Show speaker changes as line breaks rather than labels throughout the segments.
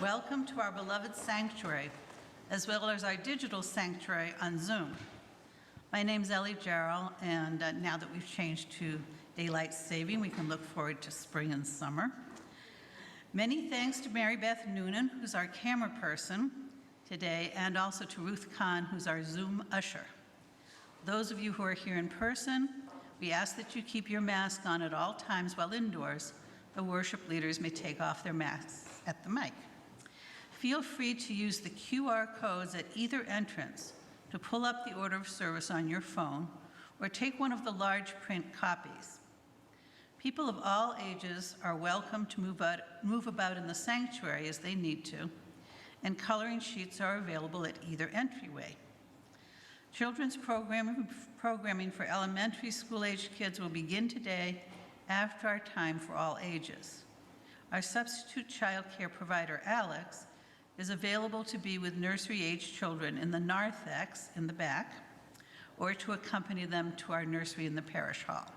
Welcome to our beloved sanctuary, as well as our digital sanctuary on Zoom. My name's Ellie Jarrell, and now that we've changed to daylight saving, we can look forward to spring and summer. Many thanks to Mary Beth Noonan, who's our camera person today, and also to Ruth Kahn, who's our Zoom usher. Those of you who are here in person, we ask that you keep your mask on at all times while indoors. The worship leaders may take off their masks at the mic. Feel free to use the QR codes at either entrance to pull up the order of service on your phone or take one of the large print copies. People of all ages are welcome to move about in the sanctuary as they need to, and coloring sheets are available at either entryway. Children's programming for elementary school-aged kids will begin today after our time for all ages. Our substitute child care provider, Alex, is available to be with nursery-age children in the narthex in the back, or to accompany them to our nursery in the parish hall.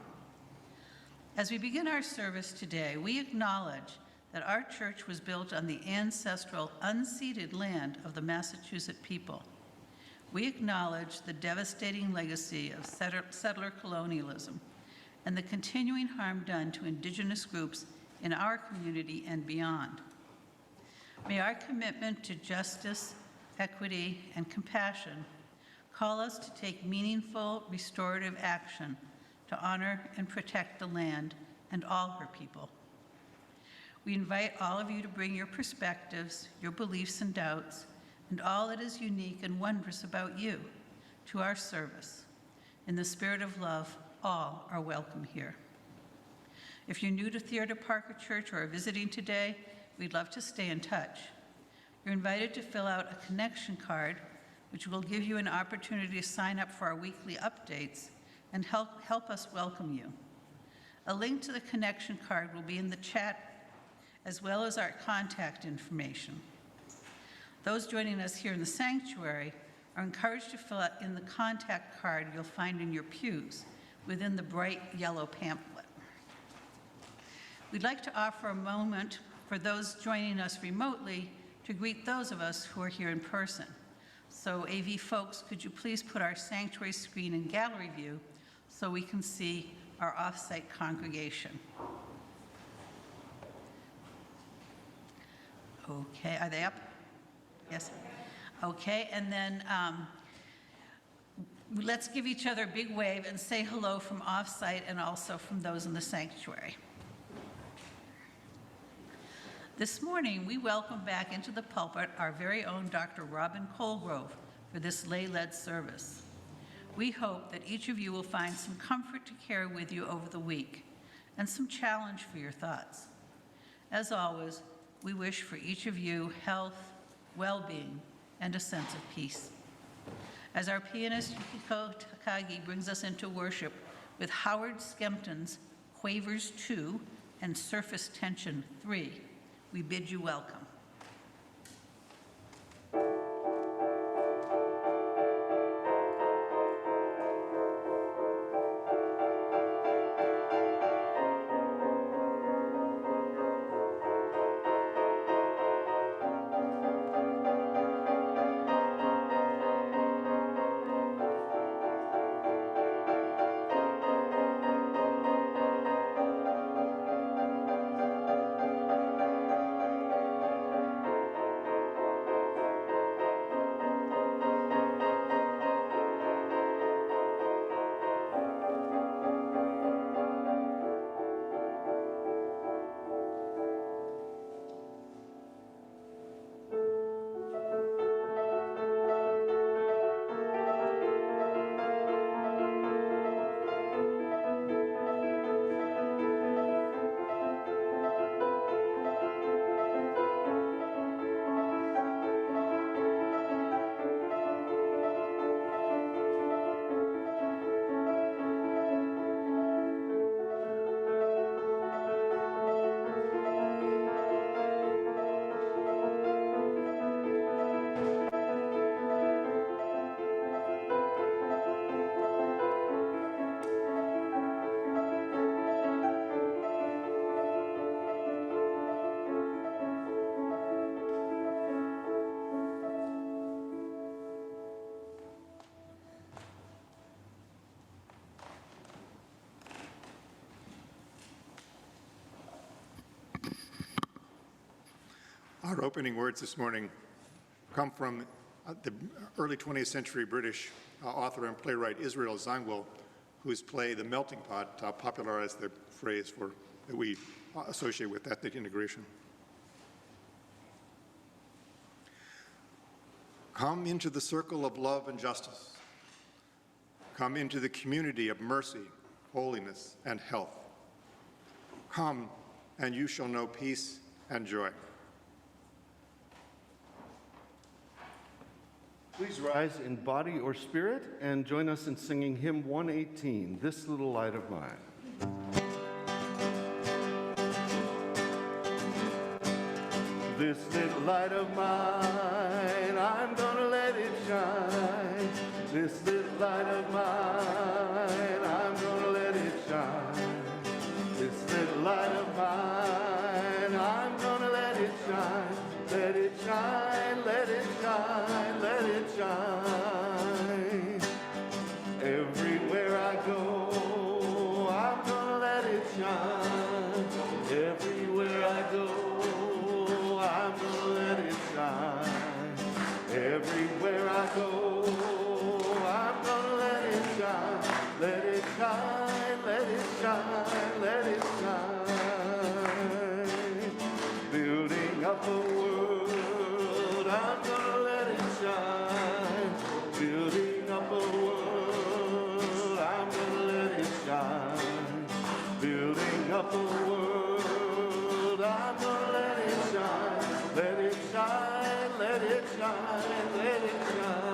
As we begin our service today, we acknowledge that our church was built on the ancestral, unceded land of the Massachusetts people. We acknowledge the devastating legacy of settler colonialism and the continuing harm done to Indigenous groups in our community and beyond. May our commitment to justice, equity, and compassion call us to take meaningful restorative action to honor and protect the land and all her people. We invite all of you to bring your perspectives, your beliefs and doubts, and all that is unique and wondrous about you to our service. In the spirit of love, all are welcome here. If you're new to Theodore Parker Church or are visiting today, we'd love to stay in touch. You're invited to fill out a connection card, which will give you an opportunity to sign up for our weekly updates and help us welcome you. A link to the connection card will be in the chat, as well as our contact information. Those joining us here in the sanctuary are encouraged to fill out in the contact card you'll find in your pews within the bright yellow pamphlet. We'd like to offer a moment for those joining us remotely to greet those of us who are here in person. So AV folks, could you please put our sanctuary screen in gallery view so we can see our off-site congregation. Okay, are they up? Yes. Okay, and then let's give each other a big wave and say hello from off-site and also from those in the sanctuary. This morning, we welcome back into the pulpit our very own Dr. Robin Colgrove for this lay-led service. We hope that each of you will find some comfort to carry with you over the week and some challenge for your thoughts. As always, we wish for each of you health, well-being, and a sense of peace. As our pianist Yukiko Takagi brings us into worship with Howard Skempton's Quavers 2 and Surface Tension 3, we bid you welcome.
Our opening words this morning come from the early 20th century British author and playwright Israel Zangwill, whose play The Melting Pot popularized the phrase that we associate with ethnic integration. Come into the circle of love and justice. Come into the community of mercy, holiness, and health. Come, and you shall know peace and joy.
Please rise in body or spirit and join us in singing hymn 118, This Little Light of Mine. This little light of mine, I'm gonna let it shine. This little light of mine, I'm gonna let it shine. This little light of mine, I'm gonna let it shine. Let it shine, let it shine, let it shine. Everywhere I go, I'm gonna let it shine. Everywhere I go, I'm gonna let it shine. Everywhere I go, I'm gonna let it shine. Let it shine, let it shine, let it shine. Building up a world, I'm gonna let it shine. Building up a world, I'm gonna let it shine. Building up a world, I'm gonna let it shine. Let it shine, let it shine, let it shine.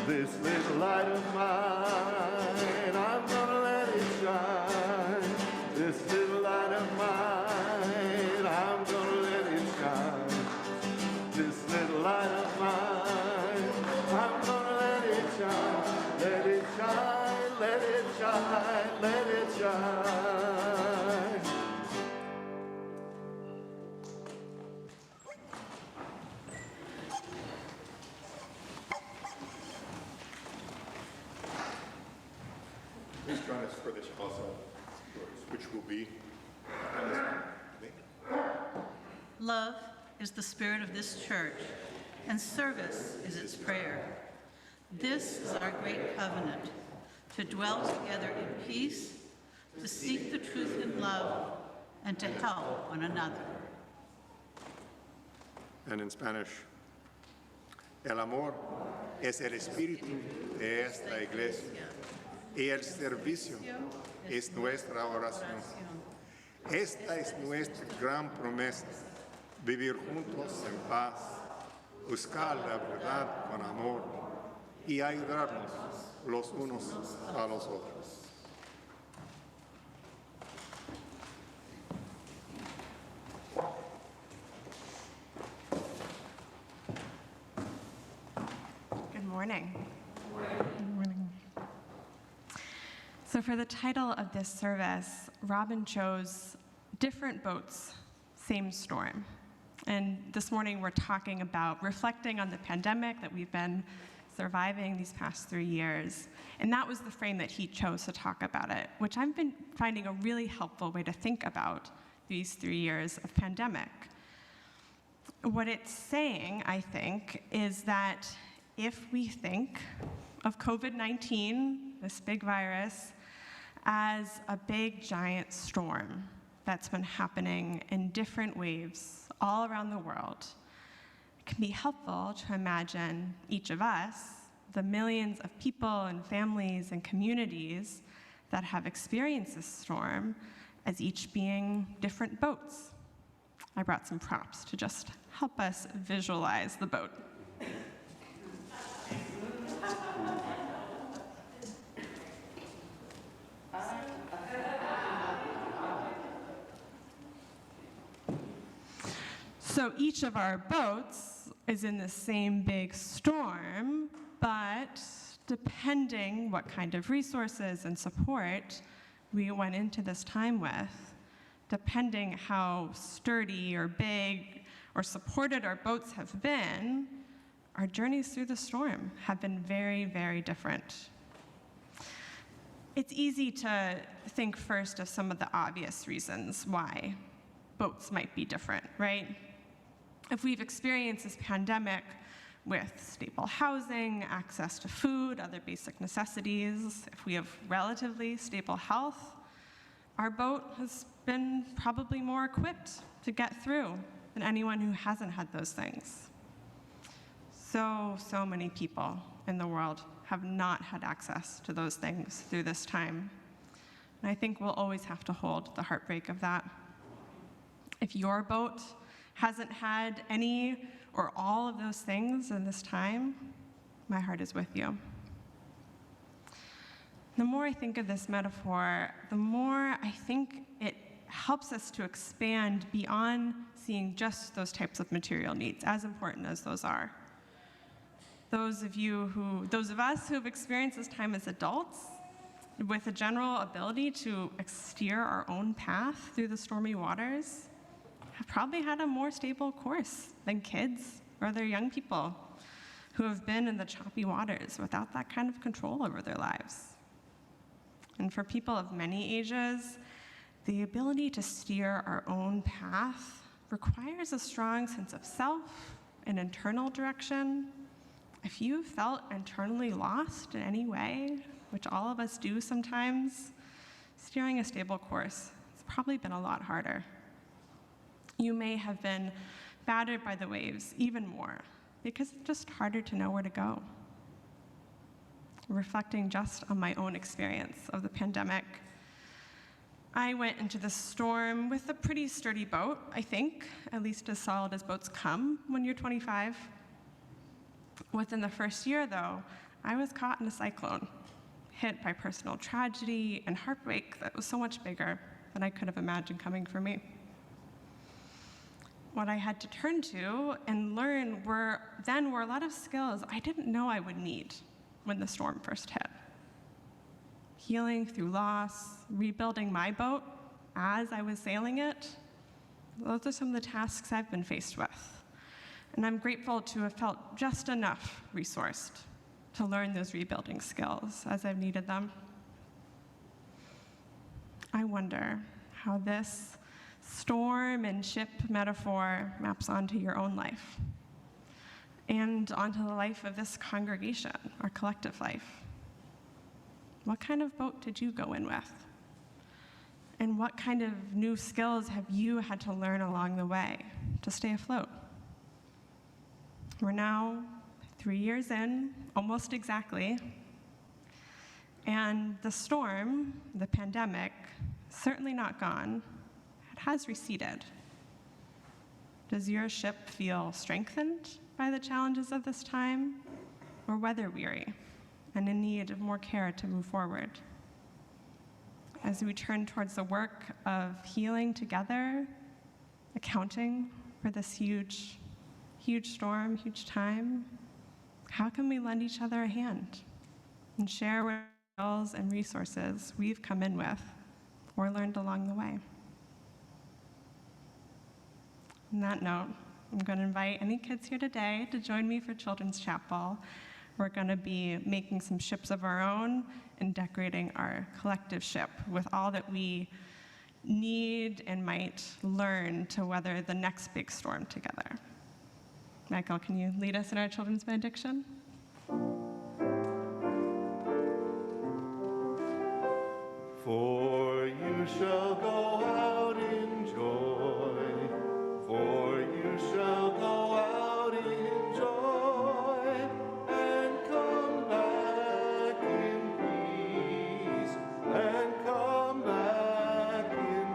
This little light of mine, I'm gonna let it shine. This little light of mine, I'm gonna let it shine. This little light of mine, I'm gonna let it shine. Let it shine, let it shine, let it shine.
Please join us for this also, which will be.
Love is the spirit of this church, and service is its prayer. This is our great covenant, to dwell together in peace, to seek the truth in love, and to help one another.
And in Spanish, el amor es el espíritu de esta iglesia, y el servicio es nuestra oración. Esta es nuestra gran promesa, vivir juntos en paz, buscar la verdad con amor y ayudarnos los unos a los otros.
Good morning. Good morning. So for the title of this service, Robin chose Different Boats, Same Storm. And this morning we're talking about reflecting on the pandemic that we've been surviving these past 3 years. And that was the frame that he chose to talk about it, which I've been finding a really helpful way to think about these 3 years of pandemic. What it's saying, I think, is that if we think of COVID-19, this big virus, as a big giant storm that's been happening in different waves all around the world, it can be helpful to imagine each of us, the millions of people and families and communities that have experienced this storm, as each being different boats. I brought some props to just help us visualize the boat. So each of our boats is in the same big storm, but depending what kind of resources and support we went into this time with, depending how sturdy or big or supported our boats have been, our journeys through the storm have been very, very different. It's easy to think first of some of the obvious reasons why boats might be different, right? If we've experienced this pandemic with stable housing, access to food, other basic necessities, if we have relatively stable health, our boat has been probably more equipped to get through than anyone who hasn't had those things. So many people in the world have not had access to those things through this time. And I think we'll always have to hold the heartbreak of that. If your boat hasn't had any or all of those things in this time, my heart is with you. The more I think of this metaphor, the more I think it helps us to expand beyond seeing just those types of material needs, as important as those are. Those of us who have experienced this time as adults, with a general ability to steer our own path through the stormy waters, have probably had a more stable course than kids or other young people who have been in the choppy waters without that kind of control over their lives. And for people of many ages, the ability to steer our own path requires a strong sense of self and internal direction. If you felt internally lost in any way, which all of us do sometimes, steering a stable course has probably been a lot harder. You may have been battered by the waves even more because it's just harder to know where to go. Reflecting just on my own experience of the pandemic, I went into the storm with a pretty sturdy boat, I think, at least as solid as boats come when you're 25. Within the first year, though, I was caught in a cyclone, hit by personal tragedy and heartbreak that was so much bigger than I could have imagined coming for me. What I had to turn to and learn were a lot of skills I didn't know I would need when the storm first hit. Healing through loss, rebuilding my boat as I was sailing it, those are some of the tasks I've been faced with. And I'm grateful to have felt just enough resourced to learn those rebuilding skills as I've needed them. I wonder how this storm and ship metaphor maps onto your own life and onto the life of this congregation, our collective life. What kind of boat did you go in with? And what kind of new skills have you had to learn along the way to stay afloat? We're now 3 years in, almost exactly, and the storm, the pandemic, certainly not gone. It has receded. Does your ship feel strengthened by the challenges of this time, or weather-weary and in need of more care to move forward? As we turn towards the work of healing together, accounting for this huge storm, huge time, how can we lend each other a hand and share what skills and resources we've come in with or learned along the way? On that note, I'm going to invite any kids here today to join me for Children's Chapel. We're going to be making some ships of our own and decorating our collective ship with all that we need and might learn to weather the next big storm together. Michael, can you lead us in our children's benediction?
For you shall go out in joy, for you shall go out in joy, and come back in peace, and come back in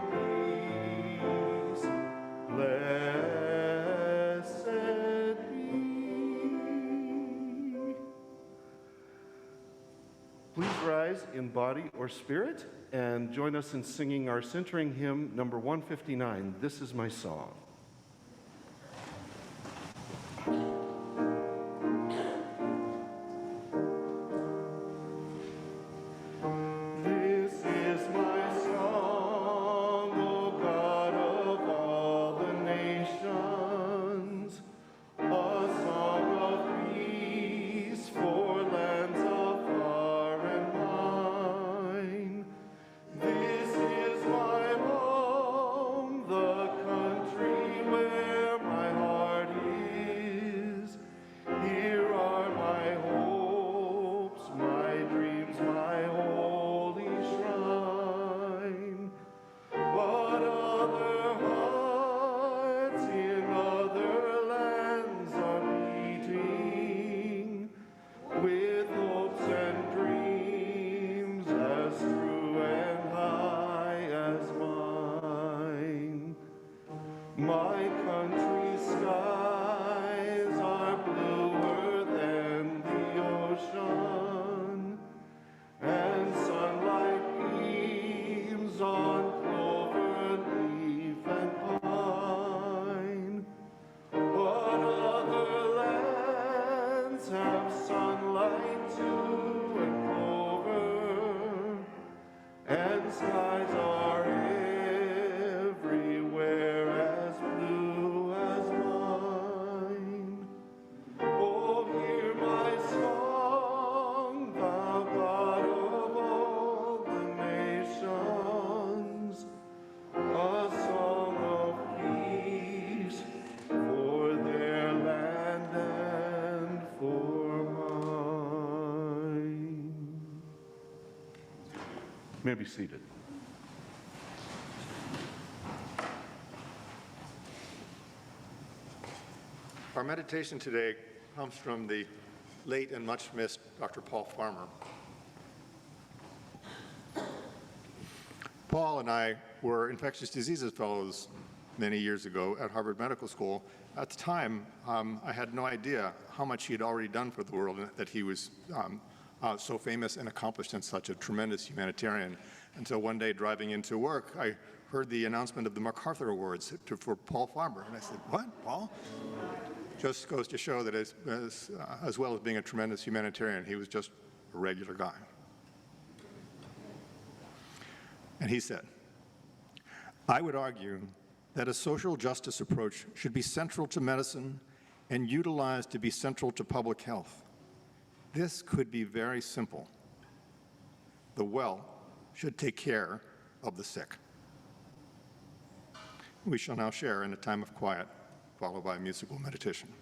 peace. Blessed be. Please rise in body or spirit and join us in singing our centering hymn, number 159, This Is My Song. This is my song, O God of all the nations, a song of peace for lands afar and mine. This is my home, the My country's skies are bluer than the ocean, and sunlight beams on clover leaf and pine. But other lands have sunlight too, and clover, and skies are everywhere as blue as mine. Oh, hear my song, thou God of all the nations, a song of peace for their land and for mine. May be seated.
Our meditation today comes from the late and much missed Dr. Paul Farmer. Paul and I were infectious diseases fellows many years ago at Harvard Medical School. At the time, I had no idea how much he had already done for the world and that he was so famous and accomplished and such a tremendous humanitarian. Until one day, driving into work, I heard the announcement of the MacArthur Awards for Paul Farmer. And I said, "What, Paul?" Just goes to show that as well as being a tremendous humanitarian, he was just a regular guy. And he said, "I would argue that a social justice approach should be central to medicine and utilized to be central to public health. This could be very simple. The well should take care of the sick." We shall now share in a time of quiet, followed by a musical meditation.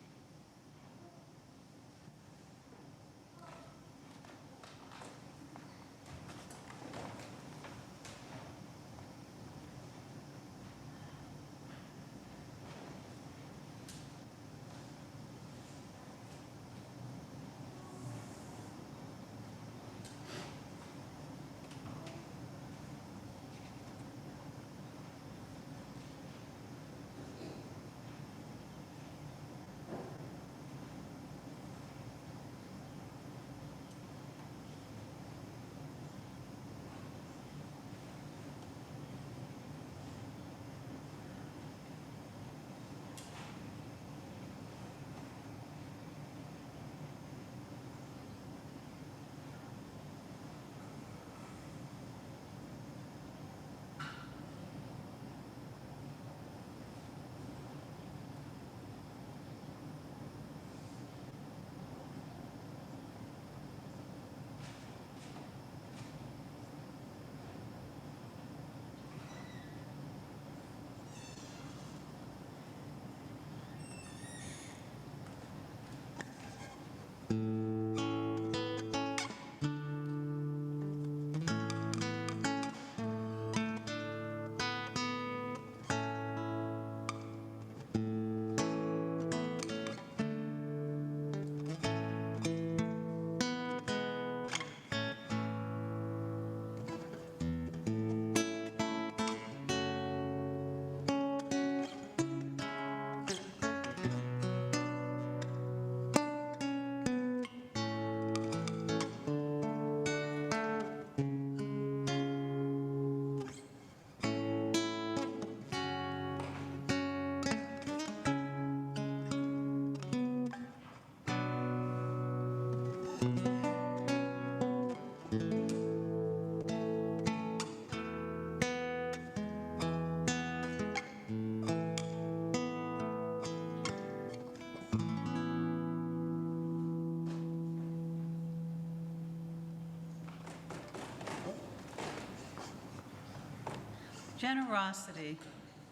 Generosity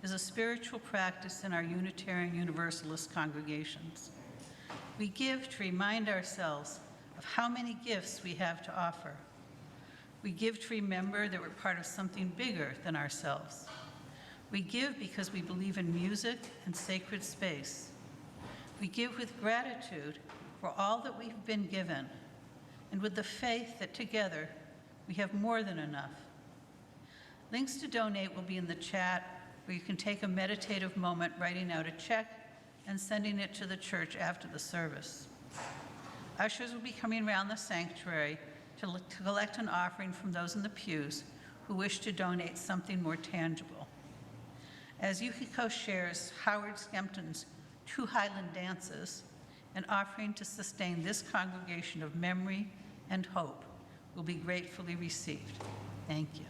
is a spiritual practice in our Unitarian Universalist congregations. We give to remind ourselves of how many gifts we have to offer. We give to remember that we're part of something bigger than ourselves. We give because we believe in music and sacred space. We give with gratitude for all that we've been given, and with the faith that together we have more than enough. Links to donate will be in the chat where you can take a meditative moment writing out a check and sending it to the church after the service. Ushers will be coming around the sanctuary to collect an offering from those in the pews who wish to donate something more tangible. As Yukiko shares Howard Skempton's Two Highland Dances, an offering to sustain this congregation of memory and hope will be gratefully received. Thank you.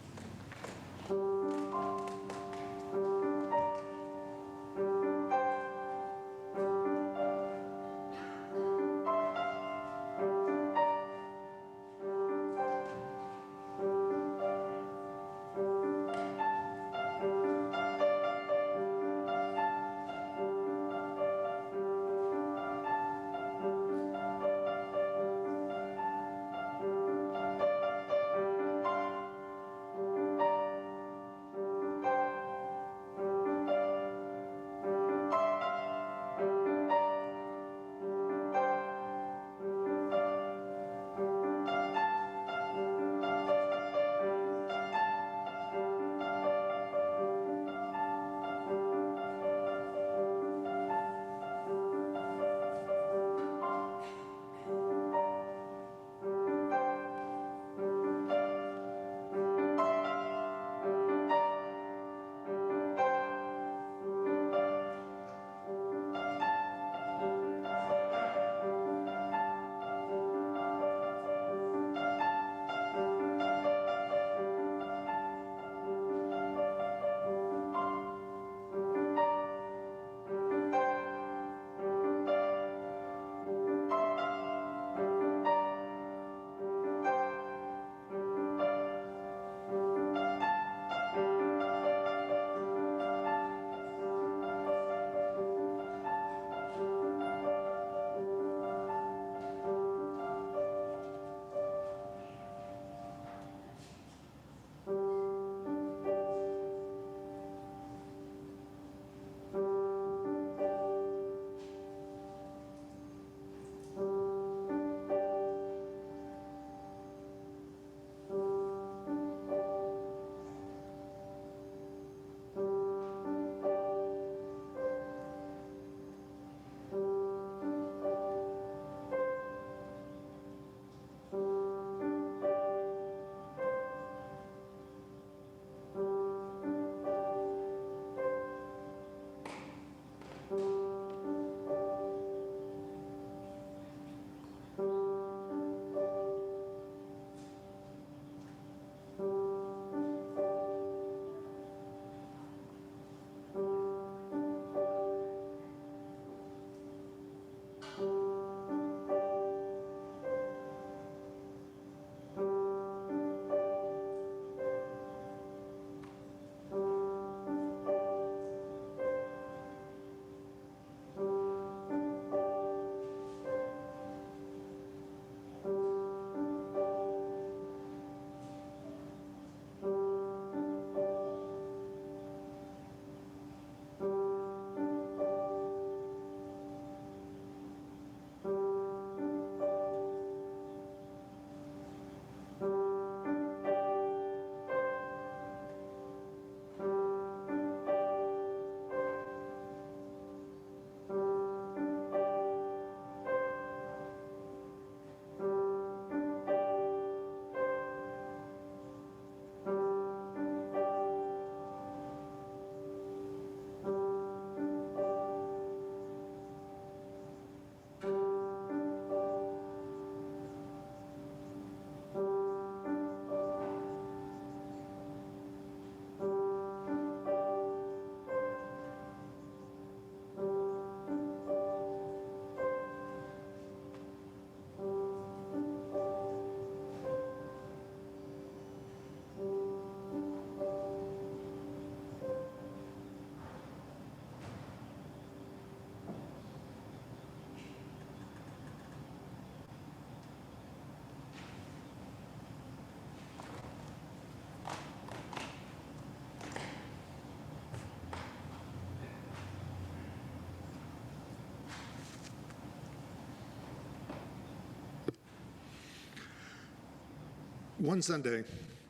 One Sunday,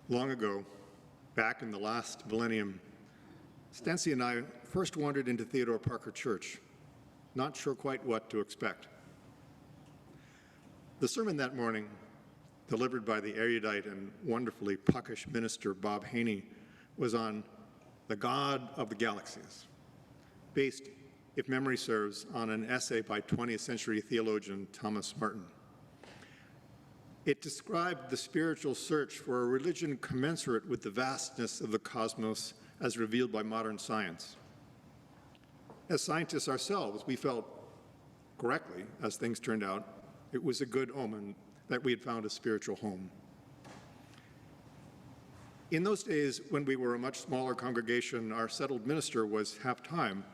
long ago, back in the last millennium, Stancy and I first wandered into Theodore Parker Church, not sure quite what to expect. The sermon that morning, delivered by the erudite and wonderfully puckish minister Bob Haney, was on the God of the Galaxies, based, if memory serves, on an essay by 20th century theologian Thomas Martin. It described the spiritual search for a religion commensurate with the vastness of the cosmos as revealed by modern science. As scientists ourselves, we felt correctly, as things turned out, it was a good omen that we had found a spiritual home. In those days, when we were a much smaller congregation, our settled minister was half-time,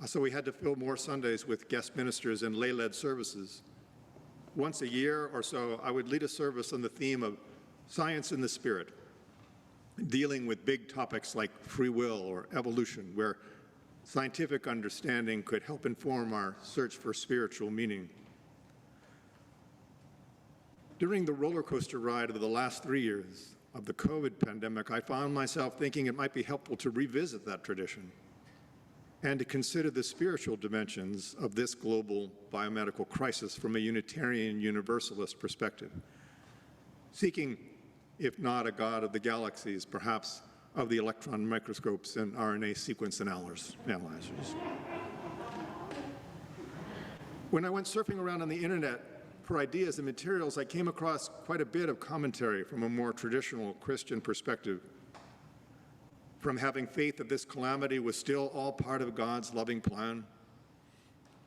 so we had to fill more Sundays with guest ministers and lay-led services. Once a year or so, I would lead a service on the theme of science in the spirit, dealing with big topics like free will or evolution, where scientific understanding could help inform our search for spiritual meaning. During the roller coaster ride of the last 3 years of the COVID pandemic, I found myself thinking it might be helpful to revisit that tradition and to consider the spiritual dimensions of this global biomedical crisis from a Unitarian Universalist perspective, seeking, if not a God of the galaxies, perhaps of the electron microscopes and RNA sequence analyzers. When I went surfing around on the internet for ideas and materials, I came across quite a bit of commentary from a more traditional Christian perspective, from having faith that this calamity was still all part of God's loving plan,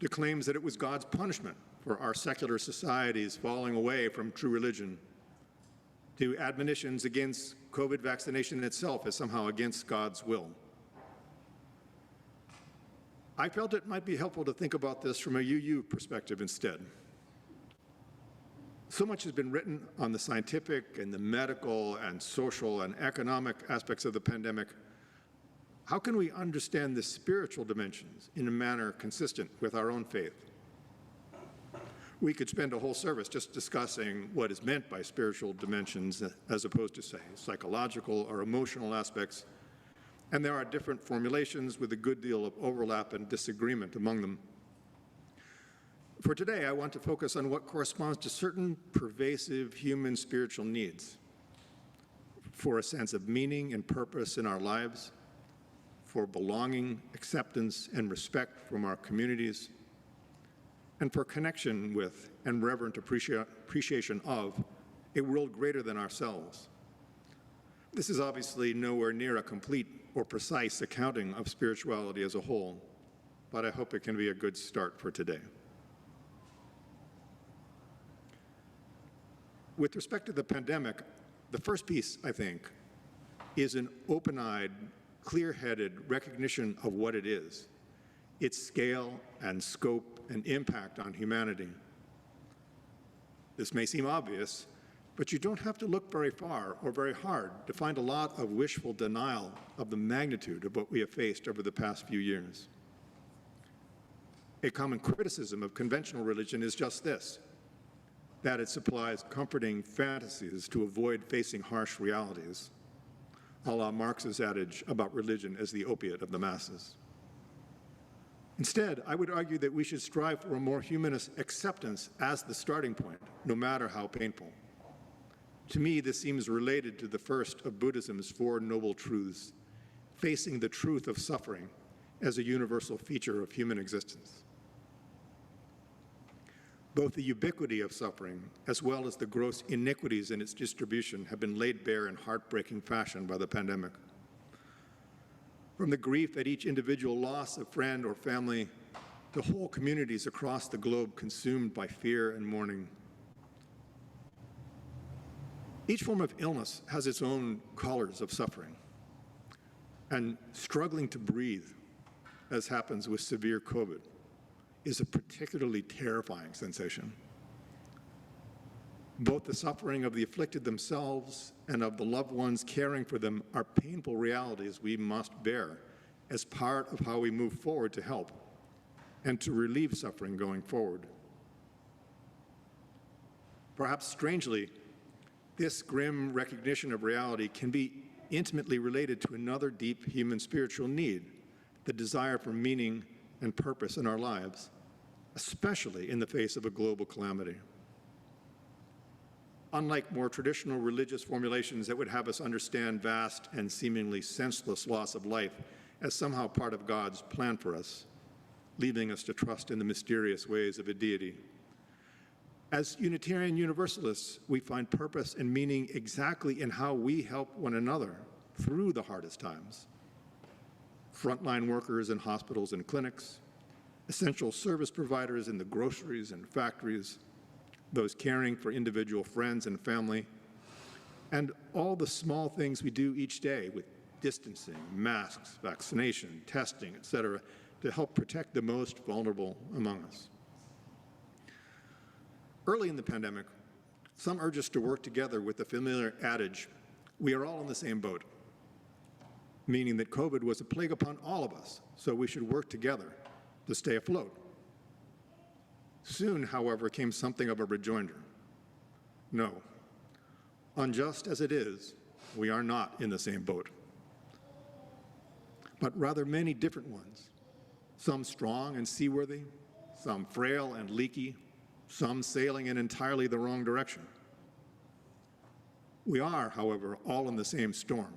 to claims that it was God's punishment for our secular societies falling away from true religion, to admonitions against COVID vaccination itself as somehow against God's will. I felt it might be helpful to think about this from a UU perspective instead. So much has been written on the scientific and the medical and social and economic aspects of the pandemic. How can we understand the spiritual dimensions in a manner consistent with our own faith? We could spend a whole service just discussing what is meant by spiritual dimensions as opposed to, say, psychological or emotional aspects. And there are different formulations with a good deal of overlap and disagreement among them. For today, I want to focus on what corresponds to certain pervasive human spiritual needs for a sense of meaning and purpose in our lives, for belonging, acceptance, and respect from our communities, and for connection with and reverent appreciation of a world greater than ourselves. This is obviously nowhere near a complete or precise accounting of spirituality as a whole, but I hope it can be a good start for today. With respect to the pandemic, the first piece, I think, is an open-eyed, clear-headed recognition of what it is, its scale and scope and impact on humanity. This may seem obvious, but you don't have to look very far or very hard to find a lot of wishful denial of the magnitude of what we have faced over the past few years. A common criticism of conventional religion is just this, that it supplies comforting fantasies to avoid facing harsh realities, a la Marx's adage about religion as the opiate of the masses. Instead, I would argue that we should strive for a more humanist acceptance as the starting point, no matter how painful. To me, this seems related to the first of Buddhism's four noble truths, facing the truth of suffering as a universal feature of human existence. Both the ubiquity of suffering, as well as the gross iniquities in its distribution, have been laid bare in heartbreaking fashion by the pandemic. From the grief at each individual loss of friend or family, to whole communities across the globe consumed by fear and mourning. Each form of illness has its own colors of suffering, and struggling to breathe, as happens with severe COVID, is a particularly terrifying sensation. Both the suffering of the afflicted themselves and of the loved ones caring for them are painful realities we must bear as part of how we move forward to help and to relieve suffering going forward. Perhaps strangely, this grim recognition of reality can be intimately related to another deep human spiritual need,
the desire for meaning and purpose in our lives, especially in the face of a global calamity. Unlike more traditional religious formulations that would have us understand vast and seemingly senseless loss of life as somehow part of God's plan for us, leaving us to trust in the mysterious ways of a deity. As Unitarian Universalists, we find purpose and meaning exactly in how we help one another through the hardest times. Frontline workers in hospitals and clinics, essential service providers in the groceries and factories, those caring for individual friends and family, and all the small things we do each day with distancing, masks, vaccination, testing, etc., to help protect the most vulnerable among us. Early in the pandemic, some urged us to work together with the familiar adage, we are all in the same boat, meaning that COVID was a plague upon all of us, so we should work together to stay afloat. Soon, however, came something of a rejoinder. No, unjust as it is, we are not in the same boat, but rather many different ones, some strong and seaworthy, some frail and leaky, some sailing in entirely the wrong direction. We are, however, all in the same storm.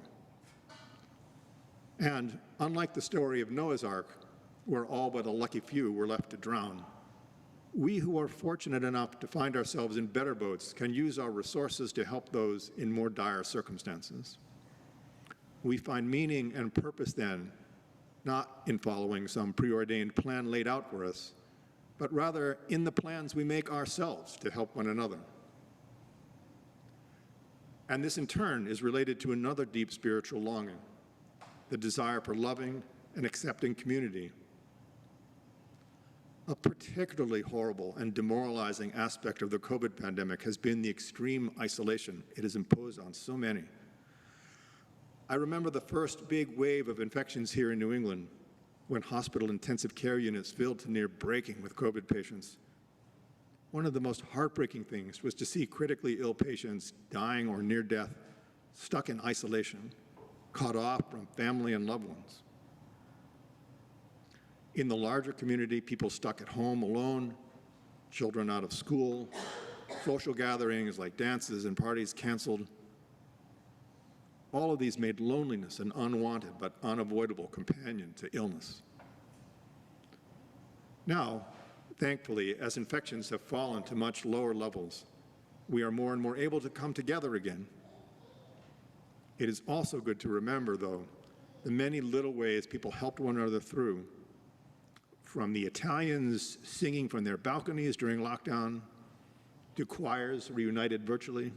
And unlike the story of Noah's Ark, where all but a lucky few were left to drown, we who are fortunate enough to find ourselves in better boats can use our resources to help those in more dire circumstances. We find meaning and purpose then, not in following some preordained plan laid out for us, but rather in the plans we make ourselves to help one another. And this in turn is related to another deep spiritual longing, the desire for loving and accepting community. A particularly horrible and demoralizing aspect of the COVID pandemic has been the extreme isolation it has imposed on so many. I remember the first big wave of infections here in New England when hospital intensive care units filled to near breaking with COVID patients. One of the most heartbreaking things was to see critically ill patients dying or near death, stuck in isolation, cut off from family and loved ones. In the larger community, people stuck at home alone, children out of school, social gatherings like dances and parties canceled. All of these made loneliness an unwanted but unavoidable companion to illness. Now, thankfully, as infections have fallen to much lower levels, we are more and more able to come together again. It is also good to remember, though, the many little ways people helped one another through, from the Italians singing from their balconies during lockdown, to choirs reunited virtually,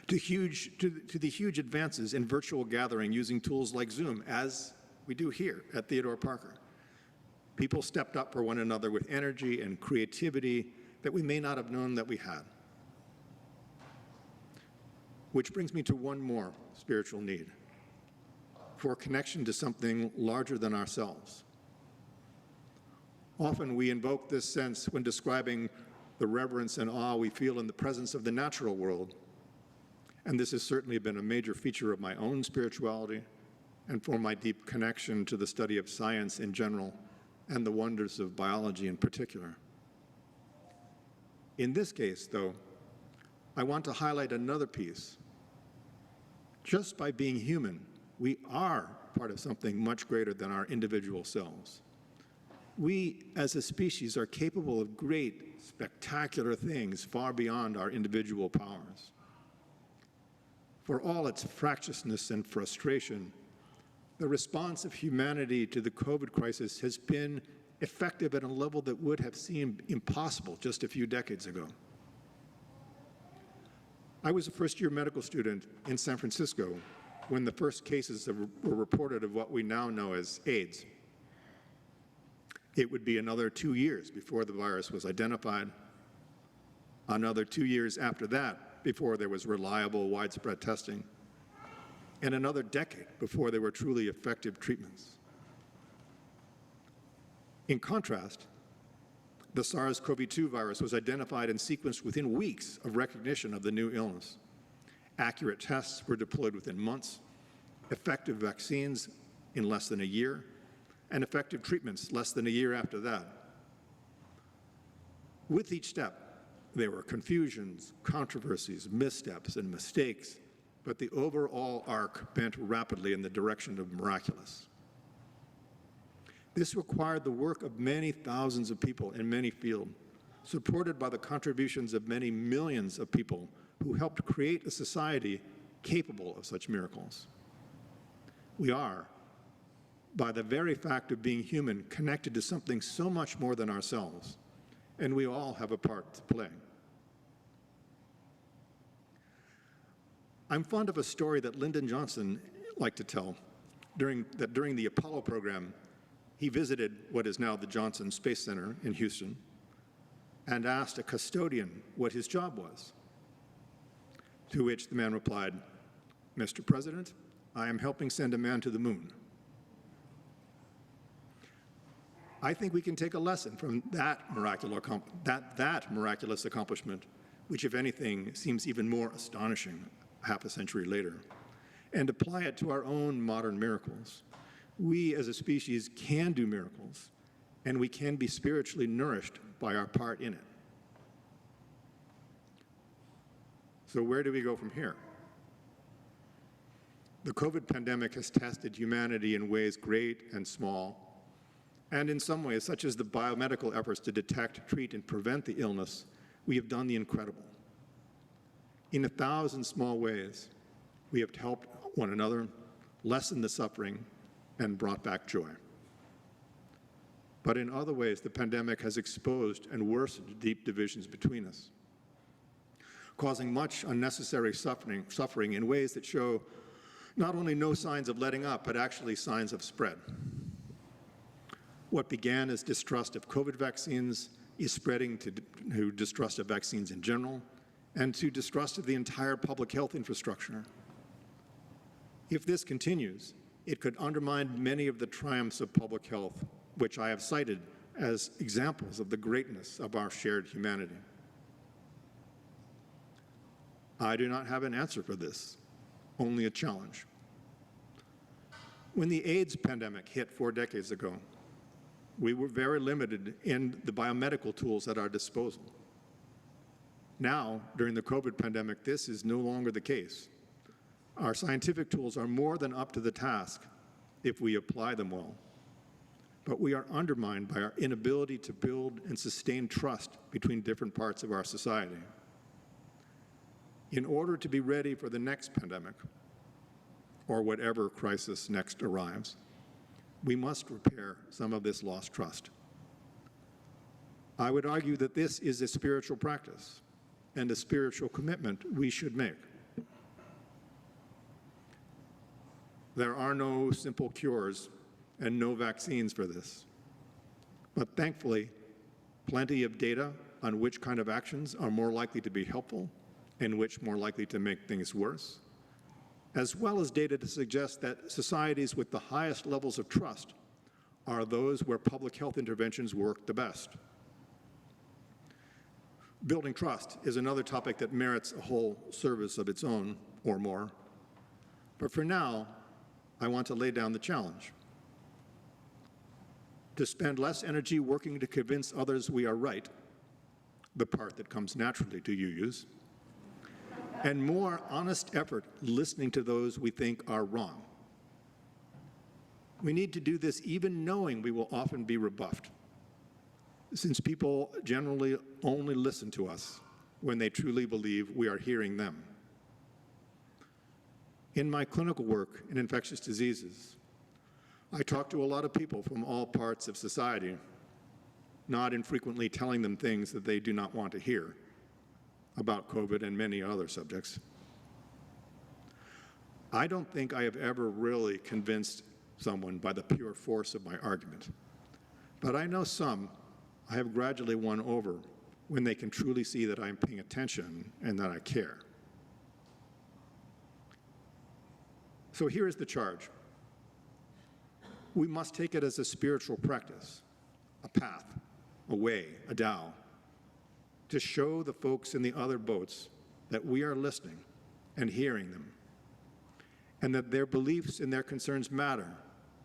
to the huge advances in virtual gathering using tools like Zoom, as we do here at Theodore Parker. People stepped up for one another with energy and creativity that we may not have known that we had. Which brings me to one more spiritual need, for connection to something larger than ourselves. Often we invoke this sense when describing the reverence and awe we feel in the presence of the natural world. And this has certainly been a major feature of my own spirituality and for my deep connection to the study of science in general and the wonders of biology in particular. In this case, though, I want to highlight another piece. Just by being human, we are part of something much greater than our individual selves. We, as a species, are capable of great, spectacular things far beyond our individual powers. For all its fractiousness and frustration, the response of humanity to the COVID crisis has been effective at a level that would have seemed impossible just a few decades ago. I was a first-year medical student in San Francisco when the first cases were reported of what we now know as AIDS. It would be another 2 years before the virus was identified, another 2 years after that before there was reliable, widespread testing, and another decade before there were truly effective treatments. In contrast, the SARS-CoV-2 virus was identified and sequenced within weeks of recognition of the new illness. Accurate tests were deployed within months, effective vaccines in less than a year, and effective treatments less than a year after that. With each step, there were confusions, controversies, missteps, and mistakes, but the overall arc bent rapidly in the direction of miraculous. This required the work of many thousands of people in many fields, supported by the contributions of many millions of people who helped create a society capable of such miracles. We are, by the very fact of being human, connected to something so much more than ourselves, and we all have a part to play. I'm fond of a story that Lyndon Johnson liked to tell, during the Apollo program, he visited what is now the Johnson Space Center in Houston and asked a custodian what his job was. To which the man replied, "Mr. President, I am helping send a man to the moon." I think we can take a lesson from that miraculous accomplishment, which, if anything, seems even more astonishing half a century later, and apply it to our own modern miracles. We as a species can do miracles, and we can be spiritually nourished by our part in it. So where do we go from here? The COVID pandemic has tested humanity in ways great and small, and in some ways, such as the biomedical efforts to detect, treat, and prevent the illness, we have done the incredible. In 1,000 small ways, we have helped one another, lessened the suffering, and brought back joy. But in other ways, the pandemic has exposed and worsened deep divisions between us, causing much unnecessary suffering in ways that show not only no signs of letting up, but actually signs of spread. What began as distrust of COVID vaccines is spreading to distrust of vaccines in general, and to distrust of the entire public health infrastructure. If this continues, it could undermine many of the triumphs of public health, which I have cited as examples of the greatness of our shared humanity. I do not have an answer for this, only a challenge. When the AIDS pandemic hit 4 decades ago, we were very limited in the biomedical tools at our disposal. Now, during the COVID pandemic, this is no longer the case. Our scientific tools are more than up to the task if we apply them well. But we are undermined by our inability to build and sustain trust between different parts of our society. In order to be ready for the next pandemic, or whatever crisis next arrives, we must repair some of this lost trust. I would argue that this is a spiritual practice and a spiritual commitment we should make. There are no simple cures and no vaccines for this. But thankfully, plenty of data on which kind of actions are more likely to be helpful and which more likely to make things worse, as well as data to suggest that societies with the highest levels of trust are those where public health interventions work the best. Building trust is another topic that merits a whole service of its own or more. But for now, I want to lay down the challenge. To spend less energy working to convince others we are right, the part that comes naturally to use, and more honest effort listening to those we think are wrong. We need to do this even knowing we will often be rebuffed, since people generally only listen to us when they truly believe we are hearing them. In my clinical work in infectious diseases, I talk to a lot of people from all parts of society, not infrequently telling them things that they do not want to hear about COVID and many other subjects. I don't think I have ever really convinced someone by the pure force of my argument, but I know some I have gradually won over when they can truly see that I'm paying attention and that I care. So here is the charge. We must take it as a spiritual practice, a path, a way, a Tao, to show the folks in the other boats that we are listening and hearing them, and that their beliefs and their concerns matter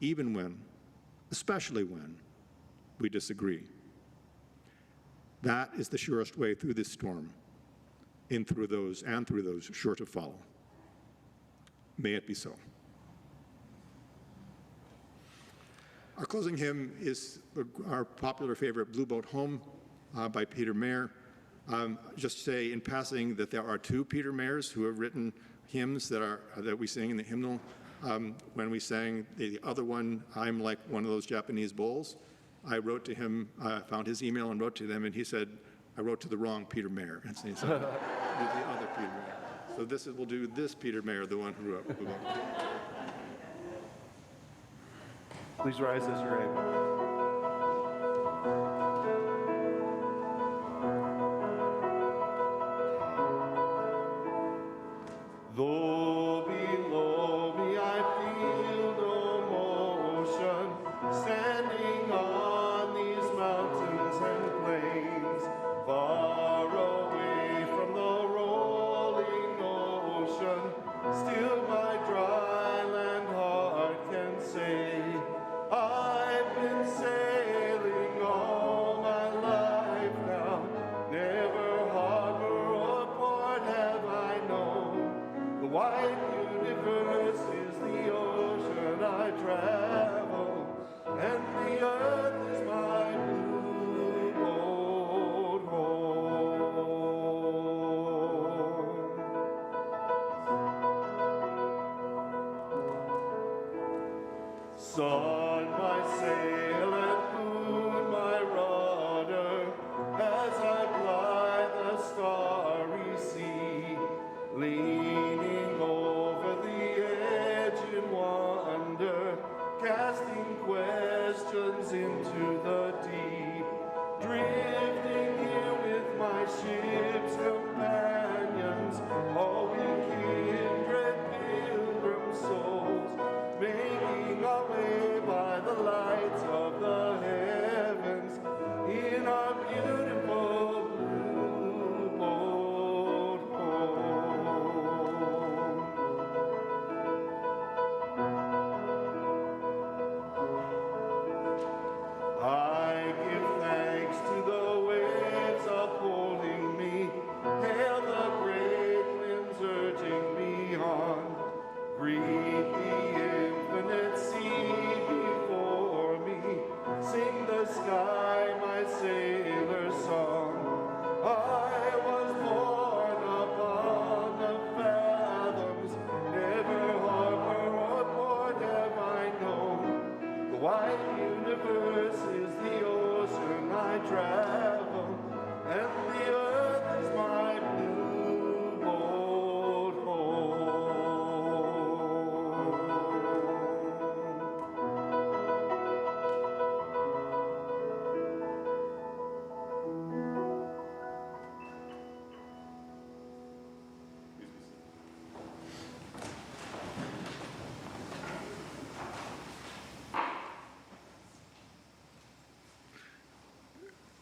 even when, especially when, we disagree. That is the surest way through this storm, through those sure to follow. May it be so. Our closing hymn is our popular favorite, Blue Boat Home by Peter Mayer. Just say in passing that there are two Peter Mayers who have written hymns that we sing in the hymnal. When we sang the other one, I'm like one of those Japanese bowls, I wrote to him, found his email and wrote to them, and he said, I wrote to the wrong Peter Mayer. And so he said, the other Peter Mayer. So we'll do this Peter Mayer, the one who wrote.
Please rise as you're able. Though below me I feel no motion, standing on these mountains and plains, far away from the rolling ocean, still my dry land heart can say, I've been sailing all my life now, never harbor or port have I known. The wide universe is the ocean I travel, and the earth is my blue boat home. Sun, my sail, and moon, my rudder, as I ply the starry sea, leaning over the edge in wonder, casting questions into the deep, drifting here with my ship's companions, all we kindred pilgrim souls, making our way by the lights of the heavens in our beautiful blue boat home. I give thanks to the waves upholding me, hail the great winds urging me on, greet the infinite sea before me, sing the sky my sailor song. I was born upon the fathoms, never harbor or port have I known. The wide universe is the ocean I travel, and the earth is my blue boat home.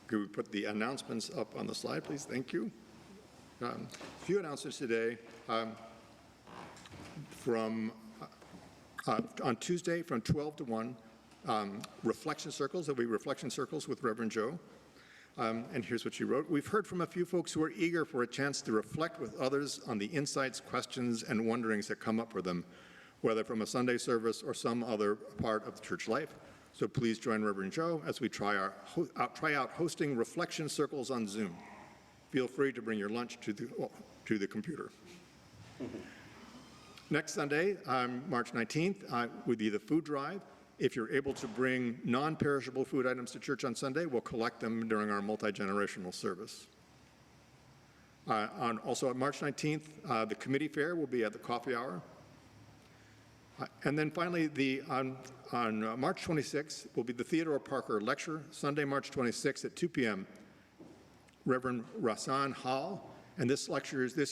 Could we put the announcements up on the slide, please? Thank you. A few announcements today. On Tuesday from 12 to 1, reflection circles. There'll be reflection circles with Reverend Joe. And here's what she wrote. We've heard from a few folks who are eager for a chance to reflect with others on the insights, questions, and wonderings that come up for them, whether from a Sunday service or some other part of the church life. So please join Reverend Joe as we try out hosting reflection circles on Zoom. Feel free to bring your lunch to the computer. Next Sunday, March 19th, would be the food drive. If you're able to bring non-perishable food items to church on Sunday, we'll collect them during our multi-generational service. Also on March 19th, the committee fair will be at the coffee hour. And then finally, on March 26th will be the Theodore Parker Lecture, Sunday, March 26th at 2 p.m. Reverend Rasan Hall, and this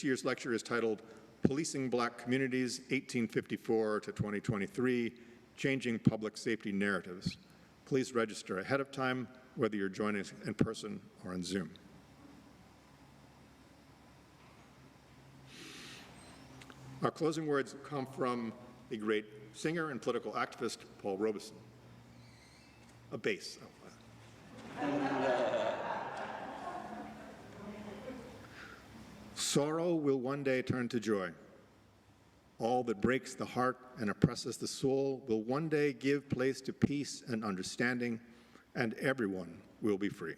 year's lecture is titled Policing Black Communities, 1854 to 2023, Changing Public Safety Narratives. Please register ahead of time, whether you're joining us in person or on Zoom. Our closing words come from the great singer and political activist Paul Robeson. A bass. Sorrow will one day turn to joy. All that breaks the heart and oppresses the soul will one day give place to peace and understanding, and everyone will be free.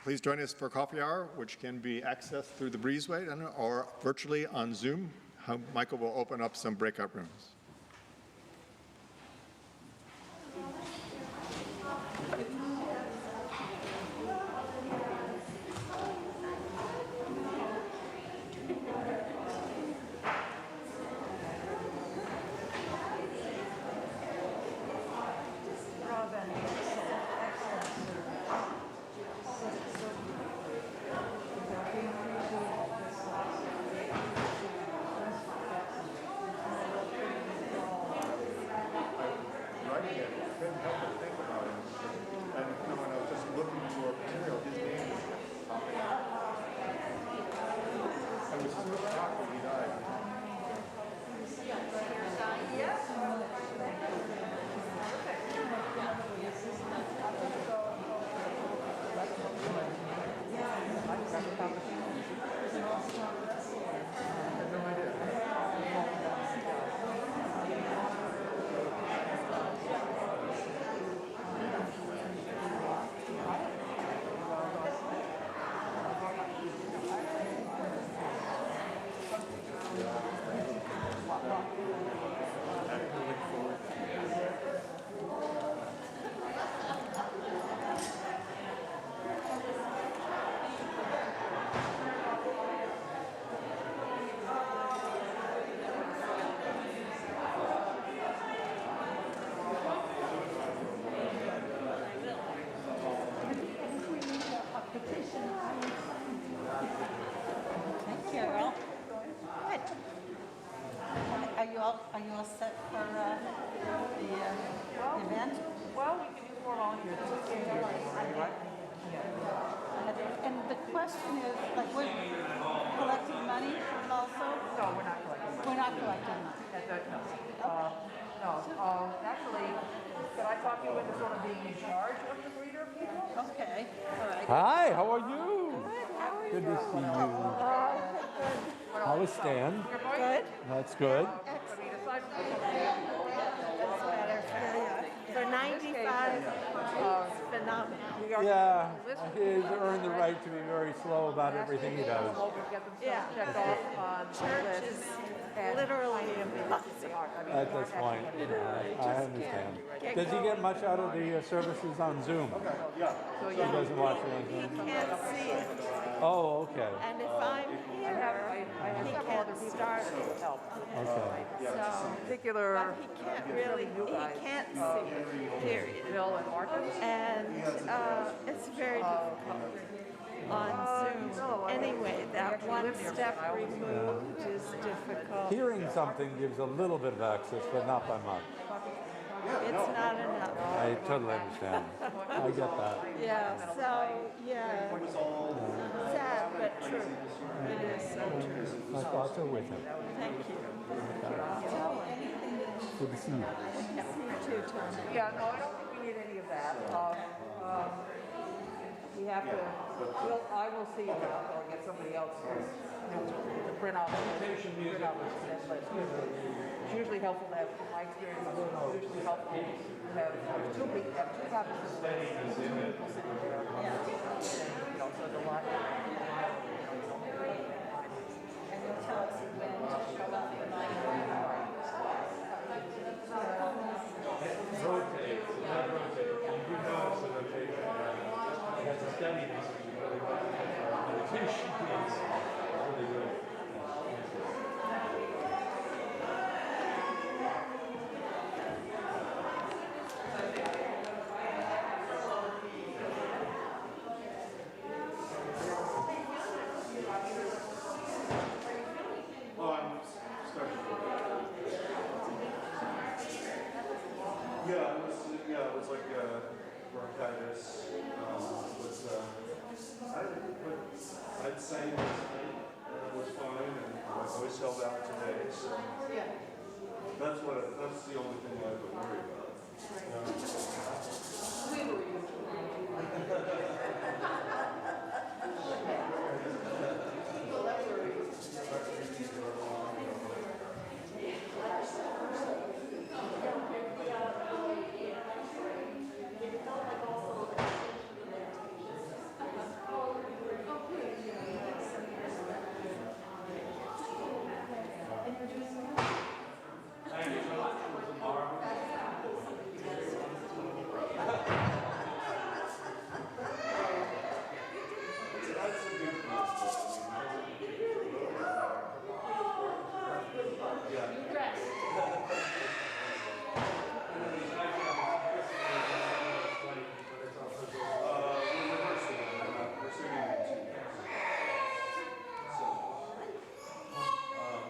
Please join us for coffee hour, which can be accessed through the breezeway or virtually on Zoom. Michael will open up some breakout rooms.
Carol. Good. Are you all set for the event?
Well, we can use more volunteers.
And the question is, like, we're collecting money also?
No, we're not collecting money.
We're not collecting money.
Actually, could I talk you into sort of being in charge of the breeder people?
Okay, all right.
Hi, how are you?
How are
Good
you?
to see you. How is Stan?
Good.
That's good.
I mean, aside from
For 95, it's phenomenal.
we are
Yeah,
list
he's earned the right to be very slow about everything he does.
get them
Yeah.
checked off on the
Church
list.
is
And
literally
they are. I mean,
At
they
this
aren't
point,
actually-
I understand. Does he get much out of the services on Zoom?
So
He
yeah,
doesn't watch it on
He
Zoom?
can't see it.
Oh, okay,
And if I'm
I have
here, he
several other
can't
people
start
that
it.
help.
okay.
So,
Particular
but he can't really, he can't see it, period.
Bill and Martin.
And it's very difficult. on Zoom.
no, I-
Anyway, that
actually
one
lived here for a
step
while.
removed is difficult.
Hearing something gives a little bit of access, but not by much.
It's not enough.
I totally understand. I get that.
Yeah, so, yeah. Sad, but true. It is so true.
My thoughts are with him.
Thank you.
Good to see you.
Yeah, you too, Tom.
Yeah, no, I don't think we need any of that. We have to, I will see about, I'll get somebody else to print out the template. It's usually helpful to have, in my experience, it's usually helpful to have two people, have two copies of the people sitting there. You know, so the lot.
And you'll tell us when to show up for my
Rotate, not rotate. You do notice the rotation. You have to study this. Rotation is really good. Oh, I'm starting. Yeah, it was like bronchitis. I'd sang last night, and it was fine, and my voice held out today, so that's the only thing I would worry about.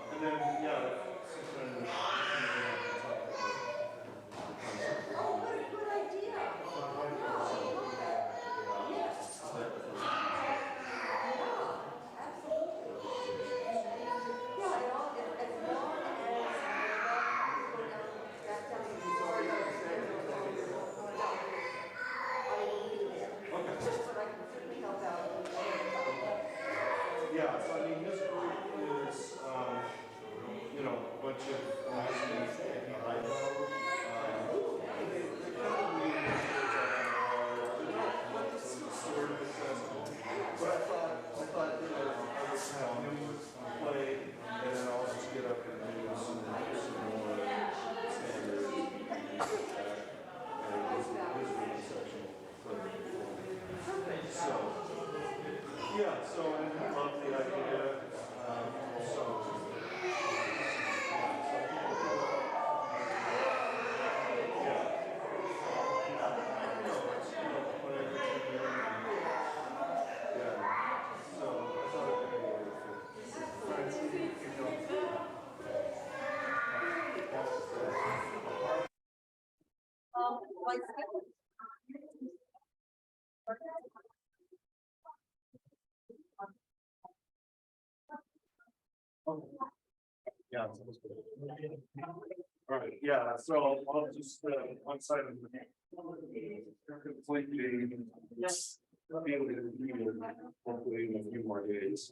And then, yeah, so I mean, this group is, a bunch of Muslims that I know. They kind of lean towards sort of accessible. But I thought, I would have him play, and then I'll just get up and do some more standard feedback, and his reading section. So, yeah, so I love the idea. Yeah. All right, yeah, so I'll just, one side of the completely. Yes. Hopefully in a few more days.